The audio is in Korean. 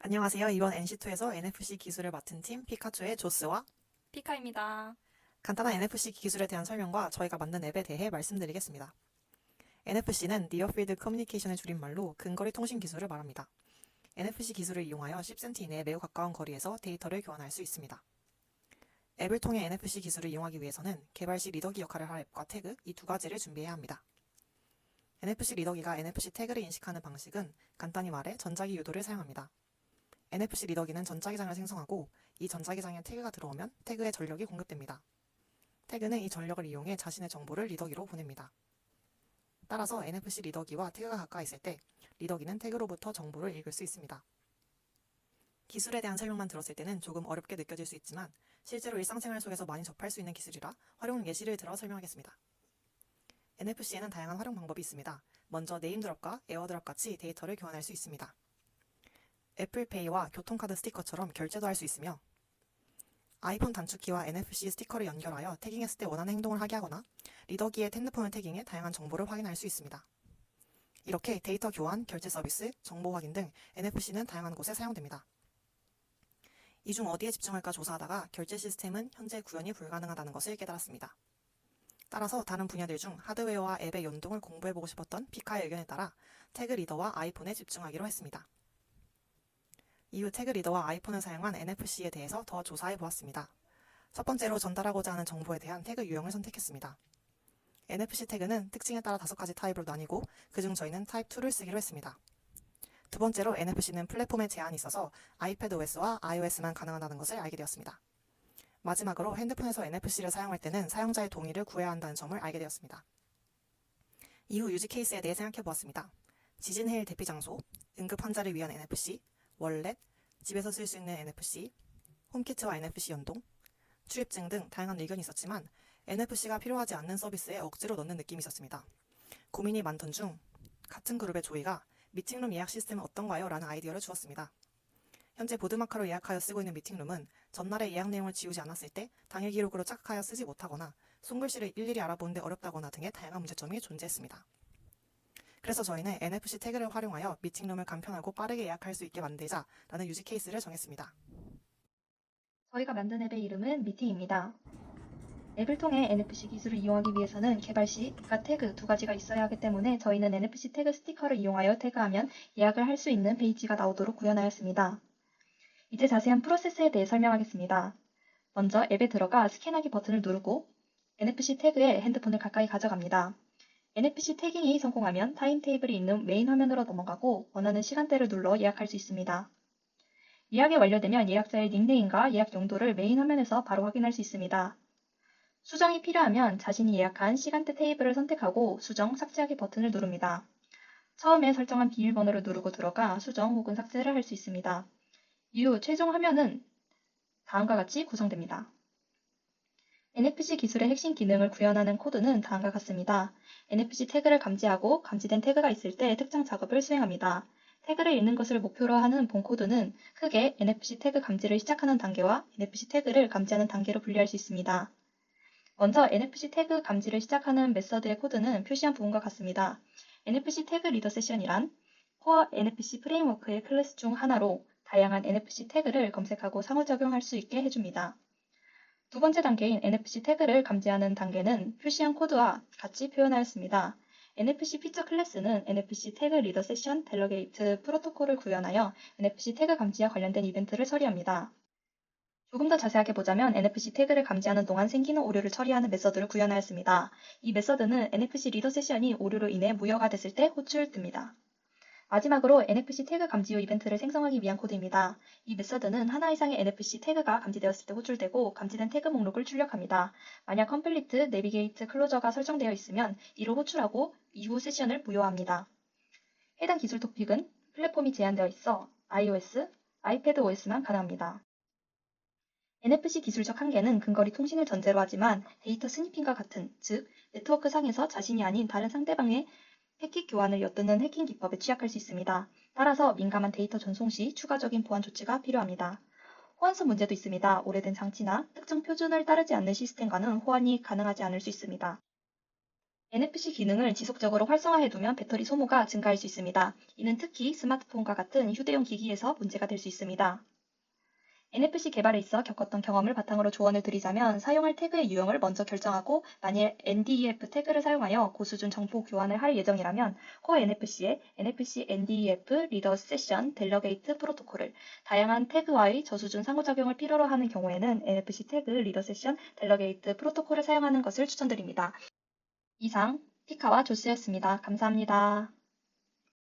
안녕하세요. 이번 NC2에서 NFC 기술을 맡은 팀 피카츄의 조스와 피카입니다. 간단한 NFC 기술에 대한 설명과 저희가 만든 앱에 대해 말씀드리겠습니다. NFC는 Near Field Communication의 줄임말로 근거리 통신 기술을 말합니다. NFC 기술을 이용하여 10cm 이내에 매우 가까운 거리에서 데이터를 교환할 수 있습니다. 앱을 통해 NFC 기술을 이용하기 위해서는 개발 시 리더기 역할을 할 앱과 태그 이 두 가지를 준비해야 합니다. NFC 리더기가 NFC 태그를 인식하는 방식은 간단히 말해 전자기 유도를 사용합니다. NFC 리더기는 전자기장을 생성하고 이 전자기장에 태그가 들어오면 태그에 전력이 공급됩니다. 태그는 이 전력을 이용해 자신의 정보를 리더기로 보냅니다. 따라서 NFC 리더기와 태그가 가까이 있을 때 리더기는 태그로부터 정보를 읽을 수 있습니다. 기술에 대한 설명만 들었을 때는 조금 어렵게 느껴질 수 있지만 실제로 일상생활 속에서 많이 접할 수 있는 기술이라 활용 예시를 들어 설명하겠습니다. NFC에는 다양한 활용 방법이 있습니다. 먼저 네임드롭과 에어드롭 같이 데이터를 교환할 수 있습니다. 애플페이와 교통카드 스티커처럼 결제도 할 수 있으며 아이폰 단축키와 NFC 스티커를 연결하여 태깅했을 때 원하는 행동을 하게 하거나 리더기의 핸드폰을 태깅해 다양한 정보를 확인할 수 있습니다. 이렇게 데이터 교환, 결제 서비스, 정보 확인 등 NFC는 다양한 곳에 사용됩니다. 이 중 어디에 집중할까 조사하다가 결제 시스템은 현재 구현이 불가능하다는 것을 깨달았습니다. 따라서 다른 분야들 중 하드웨어와 앱의 연동을 공부해보고 싶었던 피카의 의견에 따라 태그 리더와 아이폰에 집중하기로 했습니다. 이후 태그 리더와 아이폰을 사용한 NFC에 대해서 더 조사해 보았습니다. 첫 번째로 전달하고자 하는 정보에 대한 태그 유형을 선택했습니다. NFC 태그는 특징에 따라 5가지 타입으로 나뉘고 그중 저희는 타입 2를 쓰기로 했습니다. 두 번째로 NFC는 플랫폼에 제한이 있어서 iPadOS와 iOS만 가능하다는 것을 알게 되었습니다. 마지막으로 핸드폰에서 NFC를 사용할 때는 사용자의 동의를 구해야 한다는 점을 알게 되었습니다. 이후 유지 케이스에 대해 생각해 보았습니다. 지진 해일 대피 장소, 응급 환자를 위한 NFC, 월렛, 집에서 쓸 수 있는 NFC, 홈키트와 NFC 연동, 출입증 등 다양한 의견이 있었지만 NFC가 필요하지 않는 서비스에 억지로 넣는 느낌이 있었습니다. 고민이 많던 중 같은 그룹의 조이가 미팅룸 예약 시스템은 어떤가요? 라는 아이디어를 주었습니다. 현재 보드마카로 예약하여 쓰고 있는 미팅룸은 전날의 예약 내용을 지우지 않았을 때 당일 기록으로 착각하여 쓰지 못하거나 손글씨를 일일이 알아보는데 어렵다거나 등의 다양한 문제점이 존재했습니다. 그래서 저희는 NFC 태그를 활용하여 미팅룸을 간편하고 빠르게 예약할 수 있게 만들자라는 유지 케이스를 정했습니다. 저희가 만든 앱의 이름은 미팅입니다. 앱을 통해 NFC 기술을 이용하기 위해서는 개발 시 앱과 태그 두 가지가 있어야 하기 때문에 저희는 NFC 태그 스티커를 이용하여 태그하면 예약을 할 수 있는 페이지가 나오도록 구현하였습니다. 이제 자세한 프로세스에 대해 설명하겠습니다. 먼저 앱에 들어가 스캔하기 버튼을 누르고 NFC 태그에 핸드폰을 가까이 가져갑니다. NFC 태깅이 성공하면 타임테이블이 있는 메인 화면으로 넘어가고 원하는 시간대를 눌러 예약할 수 있습니다. 예약이 완료되면 예약자의 닉네임과 예약 용도를 메인 화면에서 바로 확인할 수 있습니다. 수정이 필요하면 자신이 예약한 시간대 테이블을 선택하고 수정, 삭제하기 버튼을 누릅니다. 처음에 설정한 비밀번호를 누르고 들어가 수정 혹은 삭제를 할 수 있습니다. 이후 최종 화면은 다음과 같이 구성됩니다. NFC 기술의 핵심 기능을 구현하는 코드는 다음과 같습니다. NFC 태그를 감지하고 감지된 태그가 있을 때 특정 작업을 수행합니다. 태그를 읽는 것을 목표로 하는 본 코드는 크게 NFC 태그 감지를 시작하는 단계와 NFC 태그를 감지하는 단계로 분리할 수 있습니다. 먼저 NFC 태그 감지를 시작하는 메서드의 코드는 표시한 부분과 같습니다. NFC 태그 리더 세션이란 코어 NFC 프레임워크의 클래스 중 하나로 다양한 NFC 태그를 검색하고 상호작용할 수 있게 해줍니다. 두 번째 단계인 NFC 태그를 감지하는 단계는 표시한 코드와 같이 표현하였습니다. NFC 피처 클래스는 NFC 태그 리더 세션 델러게이트 프로토콜을 구현하여 NFC 태그 감지와 관련된 이벤트를 처리합니다. 조금 더 자세하게 보자면 NFC 태그를 감지하는 동안 생기는 오류를 처리하는 메서드를 구현하였습니다. 이 메서드는 NFC 리더 세션이 오류로 인해 무효가 됐을 때 호출됩니다. 마지막으로 NFC 태그 감지 후 이벤트를 생성하기 위한 코드입니다. 이 메서드는 하나 이상의 NFC 태그가 감지되었을 때 호출되고 감지된 태그 목록을 출력합니다. 만약 컴플리트, 내비게이트, 클로저가 설정되어 있으면 이를 호출하고 이후 세션을 무효합니다. 해당 기술 토픽은 플랫폼이 제한되어 있어 iOS, iPadOS만 가능합니다. NFC 기술적 한계는 근거리 통신을 전제로 하지만 데이터 스니핑과 같은, 즉 네트워크 상에서 자신이 아닌 다른 상대방의 패킷 교환을 엿듣는 해킹 기법에 취약할 수 있습니다. 따라서 민감한 데이터 전송 시 추가적인 보안 조치가 필요합니다. 호환성 문제도 있습니다. 오래된 장치나 특정 표준을 따르지 않는 시스템과는 호환이 가능하지 않을 수 있습니다. NFC 기능을 지속적으로 활성화해두면 배터리 소모가 증가할 수 있습니다. 이는 특히 스마트폰과 같은 휴대용 기기에서 문제가 될 수 있습니다. NFC 개발에 있어 겪었던 경험을 바탕으로 조언을 드리자면 사용할 태그의 유형을 먼저 결정하고 만일 NDEF 태그를 사용하여 고수준 정보 교환을 할 예정이라면 코어 NFC에 NFC NDEF 리더 세션 델러게이트 프로토콜을 다양한 태그와의 저수준 상호작용을 필요로 하는 경우에는 NFC 태그 리더 세션 델러게이트 프로토콜을 사용하는 것을 추천드립니다. 이상 피카와 조스였습니다. 감사합니다.